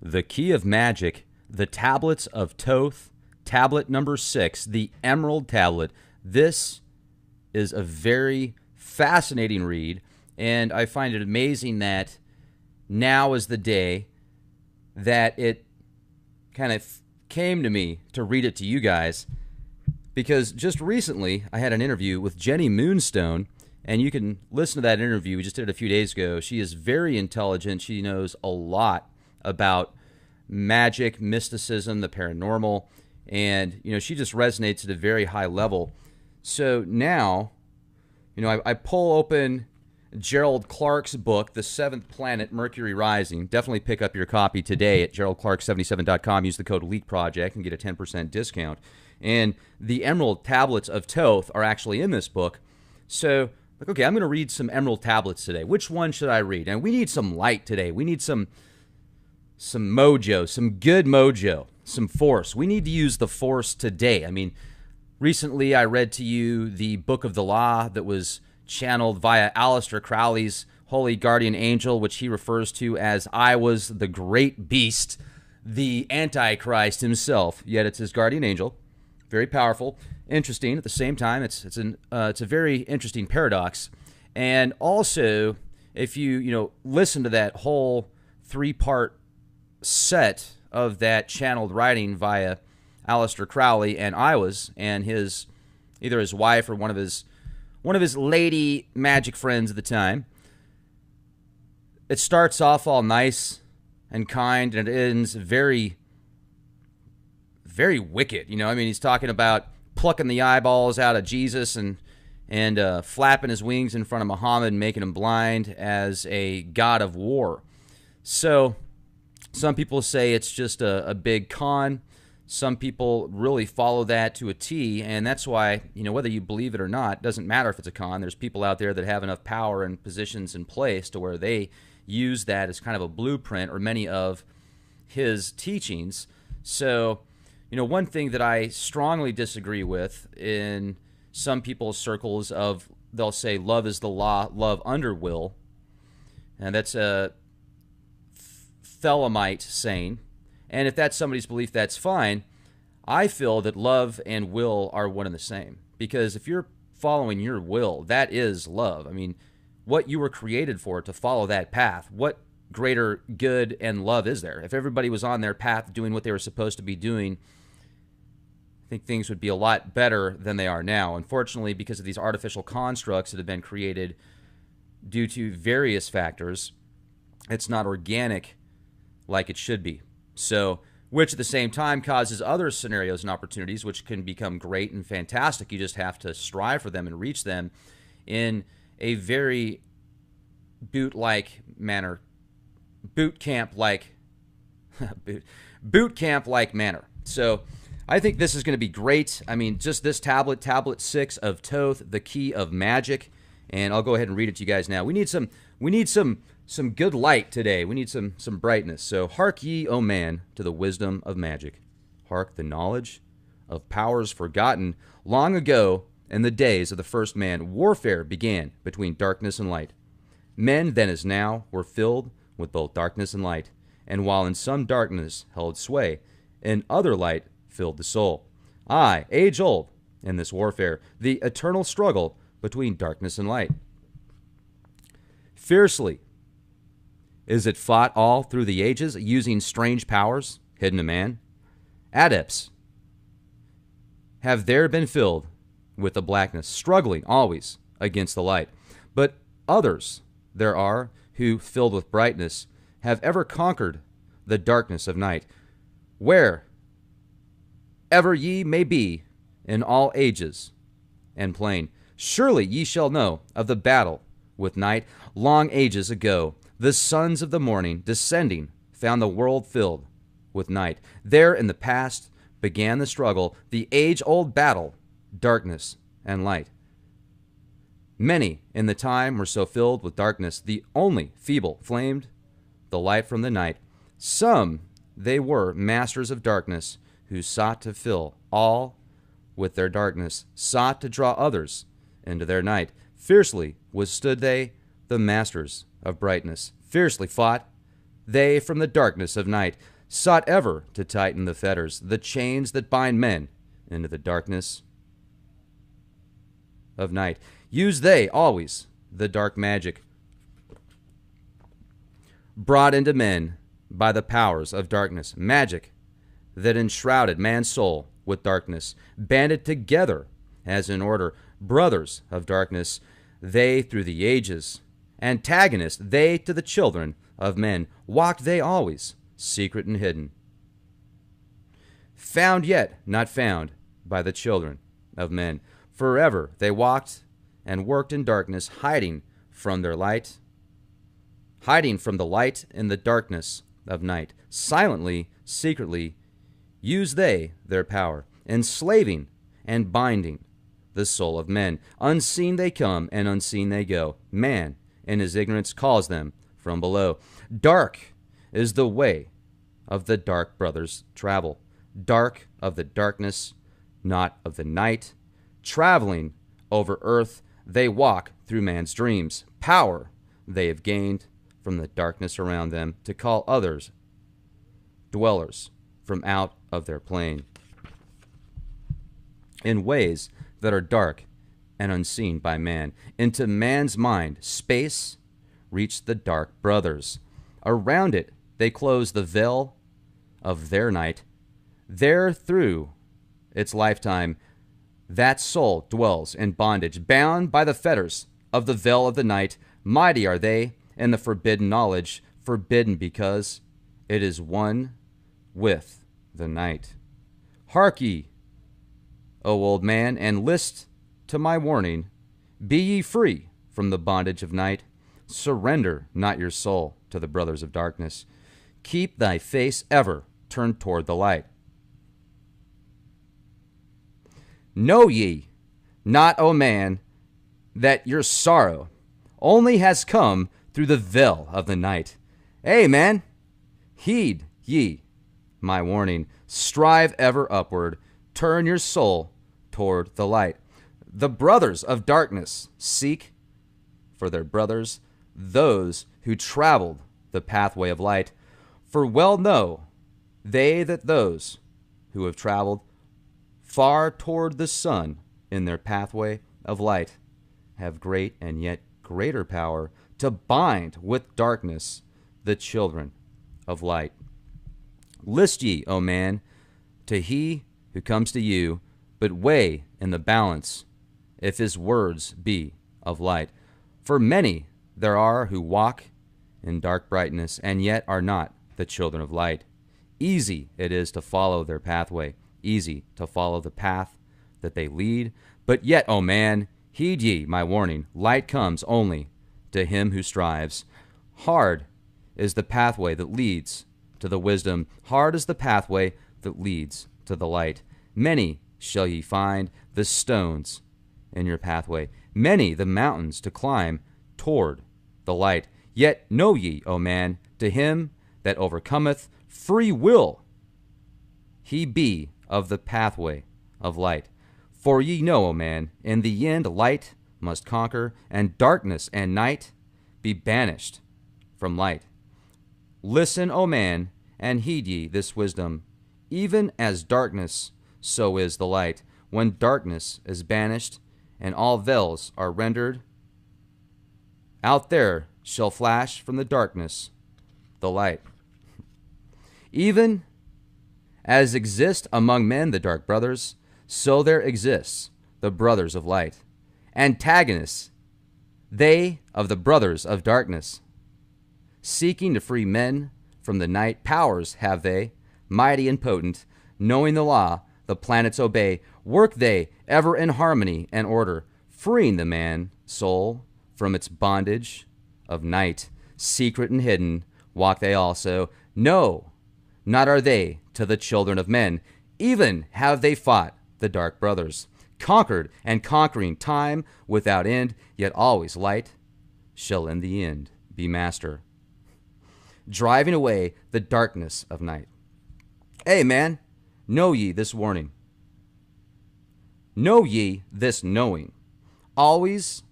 The Key of Magic, the Tablets of Thoth, tablet number 6, the Emerald Tablet. This is a very fascinating read, and I find it amazing that now is the day that it kind of came to me to read it to you guys, because just recently I had an interview with Jenny Moonstone, and you can listen to that interview. We just did it a few days ago. She is very intelligent. She knows a lot about magic, mysticism, the paranormal, and she just resonates at a very high level. So now, I pull open Gerald Clark's book, The Seventh Planet, Mercury Rising. Definitely pick up your copy today at geraldclark77.com. Use the code LEAKPROJECT and get a 10% discount. And the Emerald Tablets of Thoth are actually in this book. So, okay, I'm going to read some Emerald Tablets today. Which one should I read? And we need some light today. We need some mojo, some good mojo, some force. We need to use the force today. I mean, recently I read to you the Book of the Law that was channeled via Aleister Crowley's Holy Guardian Angel, which he refers to as I was the great beast, the Antichrist himself, yet it's his guardian angel. Very powerful, interesting. At the same time, it's a very interesting paradox. And also, if you listen to that whole 3-part set of that channeled writing via Aleister Crowley and either his wife or one of his lady magic friends at the time, it starts off all nice and kind, and it ends very, very wicked. He's talking about plucking the eyeballs out of Jesus and flapping his wings in front of Muhammad and making him blind as a god of war. So some people say it's just a big con. Some people really follow that to a T, and that's why, whether you believe it or not, it doesn't matter if it's a con. There's people out there that have enough power and positions in place to where they use that as kind of a blueprint, or many of his teachings. So, one thing that I strongly disagree with in some people's circles they'll say love is the law, love under will, and that's a Thelemite saying. And if that's somebody's belief, that's fine. I feel that love and will are one and the same. Because if you're following your will, that is love. I mean, what you were created for, to follow that path, what greater good and love is there? If everybody was on their path doing what they were supposed to be doing, I think things would be a lot better than they are now. Unfortunately, because of these artificial constructs that have been created due to various factors, it's not organic like it should be. So, which at the same time causes other scenarios and opportunities which can become great and fantastic. You just have to strive for them and reach them in a very boot-like manner, boot camp-like manner. So, I think this is going to be great. I mean, just this tablet 6 of Thoth, the Key of Magic, and I'll go ahead and read it to you guys now. We need some good light today. We need some brightness. So, hark ye, O man, to the wisdom of magic. Hark the knowledge of powers forgotten long ago in the days of the first man. Warfare began between darkness and light. Men then as now were filled with both darkness and light. And while in some darkness held sway, in other light filled the soul. Aye, age old in this warfare, the eternal struggle between darkness and light. Fiercely is it fought all through the ages, using strange powers hidden to man? Adepts have there been filled with the blackness, struggling always against the light. But others there are who, filled with brightness, have ever conquered the darkness of night. Where ever ye may be in all ages and plain, surely ye shall know of the battle with night. Long ages ago, the sons of the morning, descending, found the world filled with night. There in the past began the struggle, the age-old battle, darkness and light. Many in the time were so filled with darkness, the only feeble flamed the light from the night. Some they were masters of darkness, who sought to fill all with their darkness, sought to draw others into their night. Fiercely withstood they, the masters of brightness. Fiercely fought they from the darkness of night. sought ever to tighten the fetters, the chains that bind men into the darkness of night. Use they always the dark magic brought into men by the powers of darkness, magic that enshrouded man's soul with darkness, banded together as in order, brothers of darkness, they through the ages, antagonists, they to the children of men, walked they always, secret and hidden, found yet not found by the children of men. Forever they walked and worked in darkness, hiding from their light, hiding from the light in the darkness of night. Silently, secretly, use they their power, enslaving and binding the soul of men. Unseen they come and unseen they go. Man, in his ignorance, calls them from below. Dark is the way of the dark brothers travel. Dark of the darkness, not of the night. Traveling over earth, they walk through man's dreams. Power they have gained from the darkness around them to call others dwellers from out of their plane in ways that are dark and unseen by man. Into man's mind, space reached the dark brothers. Around it, they close the veil of their night. There, through its lifetime, that soul dwells in bondage, bound by the fetters of the veil of the night. Mighty are they in the forbidden knowledge, forbidden because it is one with the night. Hark ye, O old man, and list to my warning. Be ye free from the bondage of night. Surrender not your soul to the brothers of darkness. Keep thy face ever turned toward the light. Know ye not, O man, that your sorrow only has come through the veil of the night? Amen. Heed ye my warning. Strive ever upward. Turn your soul toward the light. The brothers of darkness seek for their brothers, those who traveled the pathway of light. For well know they that those who have traveled far toward the sun in their pathway of light have great and yet greater power to bind with darkness the children of light. List ye, O man, to he who comes to you, but weigh in the balance if his words be of light. For many there are who walk in dark brightness, and yet are not the children of light. Easy it is to follow their pathway, easy to follow the path that they lead. But yet, O man, heed ye my warning. Light comes only to him who strives. Hard is the pathway that leads to the wisdom. Hard is the pathway that leads to the light. Many shall ye find the stones in your pathway, many the mountains to climb toward the light. Yet know ye, O man, to him that overcometh, free will he be of the pathway of light. For ye know, O man, in the end light must conquer, and darkness and night be banished from light. Listen, O man, and heed ye this wisdom. Even as darkness, so is the light. When darkness is banished, and all veils are rendered, out there shall flash from the darkness the light. Even as exist among men the dark brothers, so there exists the brothers of light. Antagonists, they of the brothers of darkness. Seeking to free men from the night, powers have they, mighty and potent. Knowing the law, the planets obey. Work they ever in harmony and order, freeing the man soul from its bondage of night. Secret and hidden walk they also. No, not are they to the children of men. Even have they fought the dark brothers, conquered and conquering time without end, yet always light shall in the end be master, driving away the darkness of night. Hey, man, know ye this warning. Know ye this knowing. Always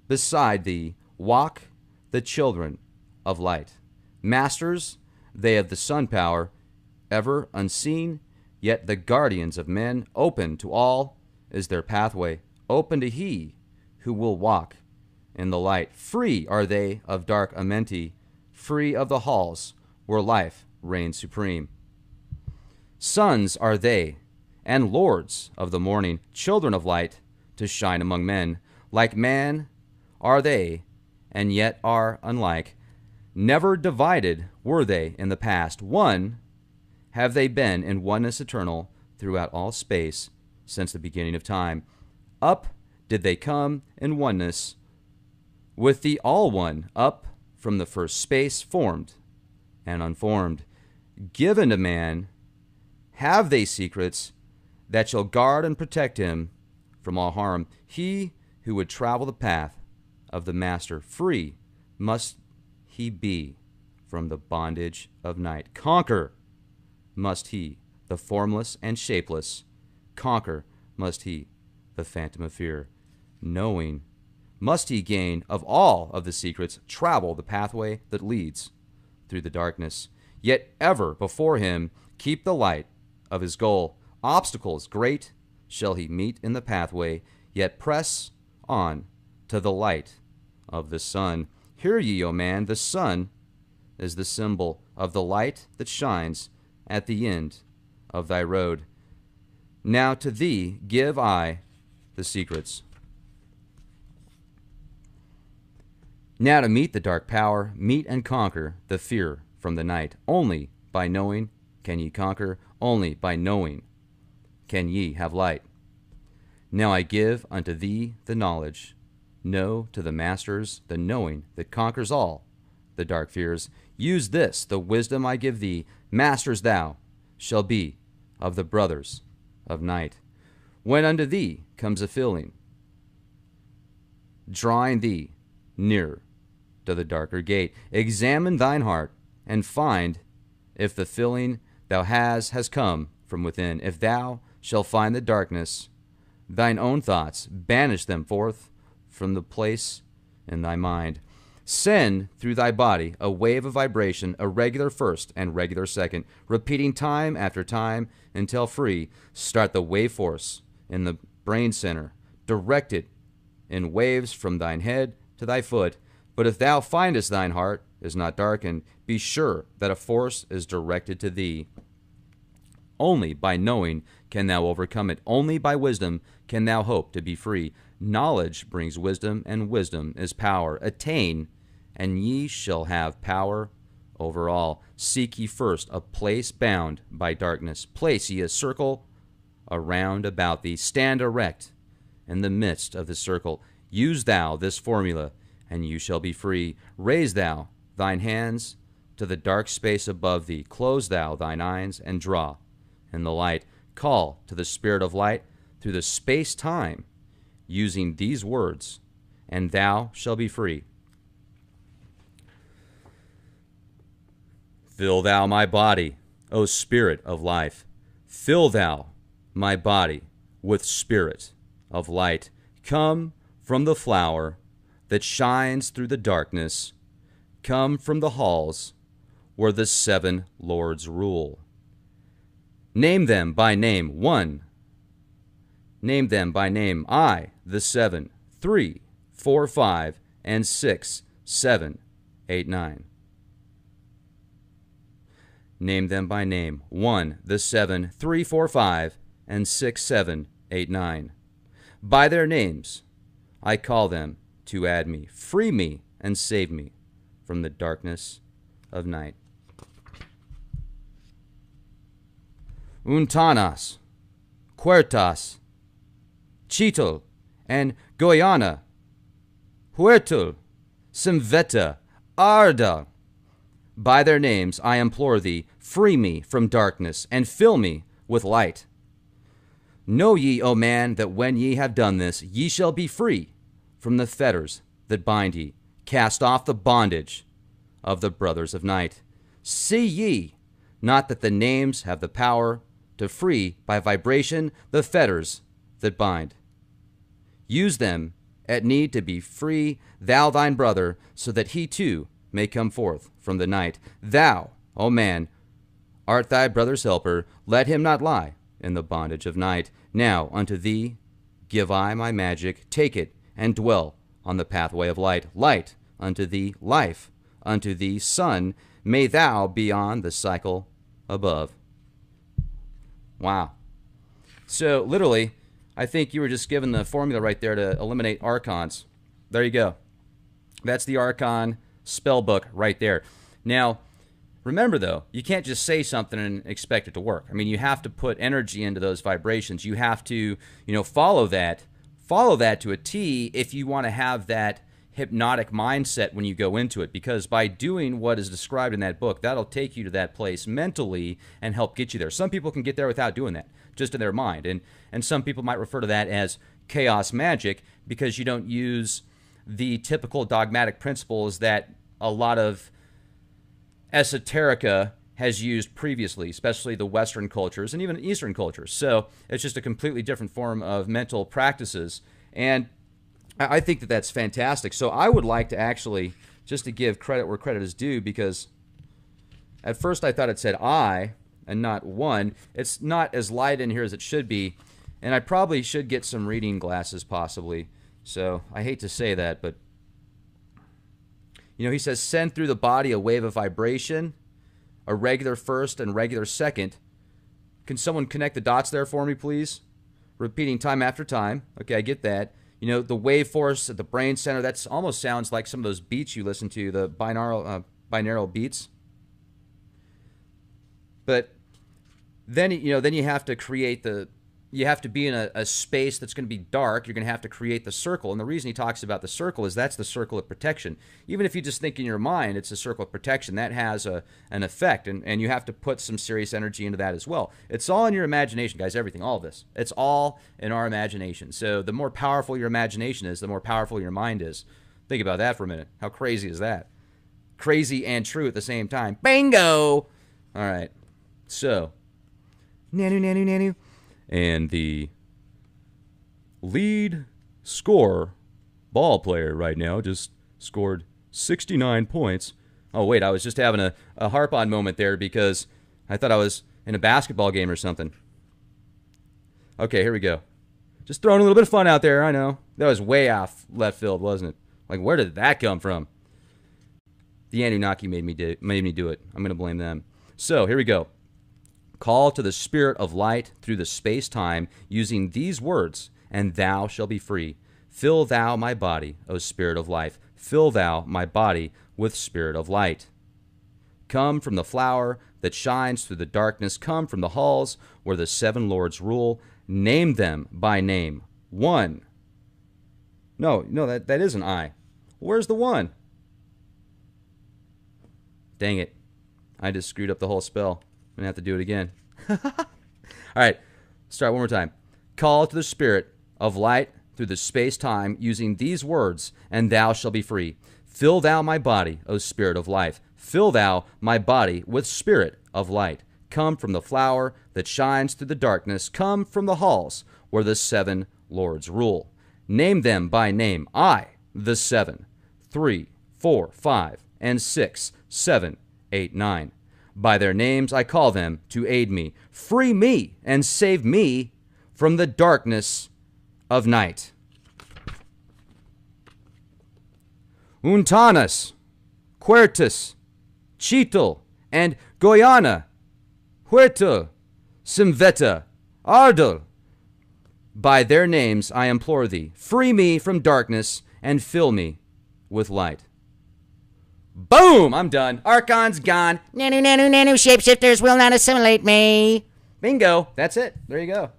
beside thee walk the children of light. Masters, they of the sun power, ever unseen, yet the guardians of men, open to all is their pathway, open to he who will walk in the light. Free are they of dark amenti, free of the halls where life reigns supreme. Sons are they, and lords of the morning, children of light, to shine among men. Like man are they, and yet are unlike. Never divided were they in the past. One have they been in oneness eternal throughout all space since the beginning of time. Up did they come in oneness with the All One, up from the first space, formed and unformed. Given to man have they secrets that shall guard and protect him from all harm. He who would travel the path of the Master, free must he be from the bondage of night. Conquer must he the formless and shapeless. Conquer must he the phantom of fear. Knowing must he gain of all of the secrets, travel the pathway that leads through the darkness. Yet ever before him keep the light of his goal. Obstacles great shall he meet in the pathway, yet press on to the light of the sun. Hear ye, O man, the sun is the symbol of the light that shines at the end of thy road. Now to thee give I the secrets. Now to meet the dark power, meet and conquer the fear from the night. Only by knowing can ye conquer, only by knowing can ye have light. Now I give unto thee the knowledge. Know to the masters the knowing that conquers all the dark fears. Use this, the wisdom I give thee. Masters thou shall be of the brothers of night. When unto thee comes a feeling, drawing thee nearer to the darker gate, examine thine heart and find if the filling thou has come from within. If thou shalt find the darkness, thine own thoughts, banish them forth from the place in thy mind. Send through thy body a wave of vibration, a regular first and regular second, repeating time after time until free. Start the wave force in the brain center, direct it in waves from thine head to thy foot. But if thou findest thine heart is not darkened, be sure that a force is directed to thee. Only by knowing can thou overcome it. Only by wisdom can thou hope to be free. Knowledge brings wisdom, and wisdom is power. Attain, and ye shall have power over all. Seek ye first a place bound by darkness. Place ye a circle around about thee. Stand erect in the midst of the circle. Use thou this formula, and you shall be free. Raise thou thine hands to the dark space above thee. Close thou thine eyes and draw in the light. Call to the spirit of light through the space-time, using these words, and thou shalt be free. Fill thou my body, O spirit of life. Fill thou my body with spirit of light. Come from the flower that shines through the darkness. Come from the halls where the 7 lords rule. Name them by name. 1. Name them by name. I, the 7, 3, 4, 5, and 6, 7, 8, 9. Name them by name. 1, the 7, 3, 4, 5, and 6, 7, 8, 9. By their names I call them to add me. Free me and save me from the darkness of night. Untanas, Quertas, Chitl, and Goiana, Huertul, Simveta, Arda. By their names I implore thee, free me from darkness, and fill me with light. Know ye, O man, that when ye have done this, ye shall be free from the fetters that bind ye. Cast off the bondage of the brothers of night. See ye not that the names have the power to free by vibration the fetters that bind? Use them at need to be free, thou thine brother, so that he too may come forth from the night. Thou, O man, art thy brother's helper. Let him not lie in the bondage of night. Now unto thee give I my magic. Take it and dwell on the pathway of light. Light unto thee, life unto thee, sun. May thou be on the cycle above. Wow. So literally, I think you were just given the formula right there to eliminate Archons. There you go. That's the Archon spell book right there. Now, remember though, you can't just say something and expect it to work. I mean, you have to put energy into those vibrations. You have to, follow that to a T if you want to have that hypnotic mindset when you go into it, because by doing what is described in that book, that'll take you to that place mentally and help get you there. Some people can get there without doing that, just in their mind, and some people might refer to that as chaos magic, because you don't use the typical dogmatic principles that a lot of esoterica has used previously, especially the Western cultures and even Eastern cultures. So it's just a completely different form of mental practices, and I think that that's fantastic. So I would like to actually, just to give credit where credit is due, because at first I thought it said I and not one. It's not as light in here as it should be, and I probably should get some reading glasses possibly. So I hate to say that, but he says send through the body a wave of vibration, a regular first and regular second. Can someone connect the dots there for me, please? Repeating time after time. Okay, I get that. The wave force at the brain center, that almost sounds like some of those beats you listen to, the binaural beats. But then, then you have to create you have to be in a space that's going to be dark. You're going to have to create the circle. And the reason he talks about the circle is that's the circle of protection. Even if you just think in your mind it's a circle of protection, that has an effect. And you have to put some serious energy into that as well. It's all in your imagination, guys, everything, all of this. It's all in our imagination. So the more powerful your imagination is, the more powerful your mind is. Think about that for a minute. How crazy is that? Crazy and true at the same time. Bingo! All right. So, nanu. And the lead scorer ball player right now just scored 69 points. Oh, wait, I was just having a harp-on moment there because I thought I was in a basketball game or something. Okay, here we go. Just throwing a little bit of fun out there, I know. That was way off left field, wasn't it? Like, where did that come from? The Anunnaki made me do it. I'm going to blame them. So, here we go. Call to the spirit of light through the space-time using these words, and thou shalt be free. Fill thou my body, O spirit of life. Fill thou my body with spirit of light. Come from the flower that shines through the darkness. Come from the halls where the seven lords rule. Name them by name. One. No, that isn't I. Where's the one? Dang it. I just screwed up the whole spell. I'm going to have to do it again. All right. Start one more time. Call to the spirit of light through the space-time using these words, and thou shalt be free. Fill thou my body, O spirit of life. Fill thou my body with spirit of light. Come from the flower that shines through the darkness. Come from the halls where the seven lords rule. Name them by name. I, the seven. 3, 4, 5, and 6, 7, 8, 9. By their names I call them to aid me. Free me and save me from the darkness of night. Untanas, Quertus, Cheetal, and Goiana, Huerto, Simveta, Ardel. By their names I implore thee, free me from darkness and fill me with light. Boom! I'm done. Archon's gone. Nanu, shapeshifters will not assimilate me. Bingo. That's it. There you go.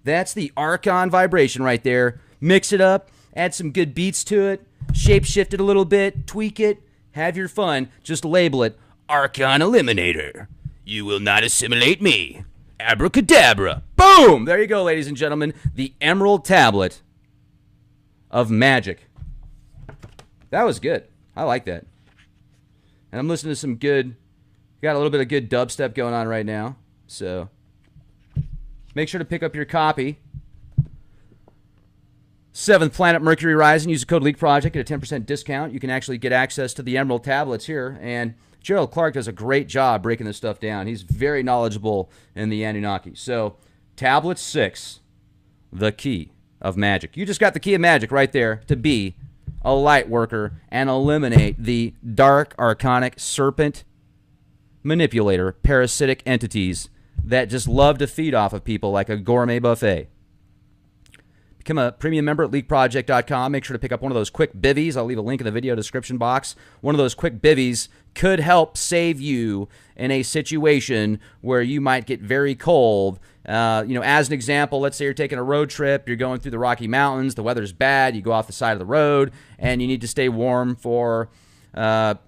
That's the Archon vibration right there. Mix it up. Add some good beats to it. Shapeshift it a little bit. Tweak it. Have your fun. Just label it Archon Eliminator. You will not assimilate me. Abracadabra. Boom! There you go, ladies and gentlemen. The Emerald Tablet of Magic. That was good. I like that. And I'm listening to some good, got a little bit of good dubstep going on right now. So make sure to pick up your copy. 7th Planet Mercury Rising. Use the code LEAK Project. Get a 10% discount. You can actually get access to the Emerald Tablets here. And Gerald Clark does a great job breaking this stuff down. He's very knowledgeable in the Anunnaki. So, Tablet 6, the key of magic. You just got the key of magic right there to be a light worker and eliminate the dark, archonic, serpent manipulator, parasitic entities that just love to feed off of people like a gourmet buffet. Become a premium member at leakproject.com. Make sure to pick up one of those quick bivvies. I'll leave a link in the video description box. One of those quick bivvies could help save you in a situation where you might get very cold. As an example, let's say you're taking a road trip. You're going through the Rocky Mountains. The weather's bad. You go off the side of the road, and you need to stay warm for an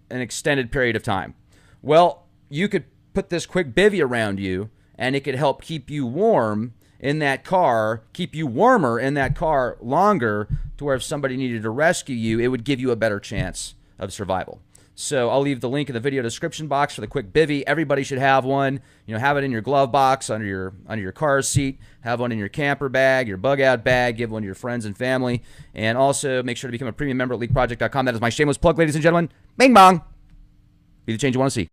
extended period of time. Well, you could put this quick bivvy around you, and it could help keep you warm in that car, keep you warmer in that car longer, to where if somebody needed to rescue you, it would give you a better chance of survival. So I'll leave the link in the video description box for the quick bivvy. Everybody should have one. Have it in your glove box, under your car seat. Have one in your camper bag, your bug out bag. Give one to your friends and family. And also make sure to become a premium member at leakproject.com. That is my shameless plug, ladies and gentlemen. Bing bong. Be the change you want to see.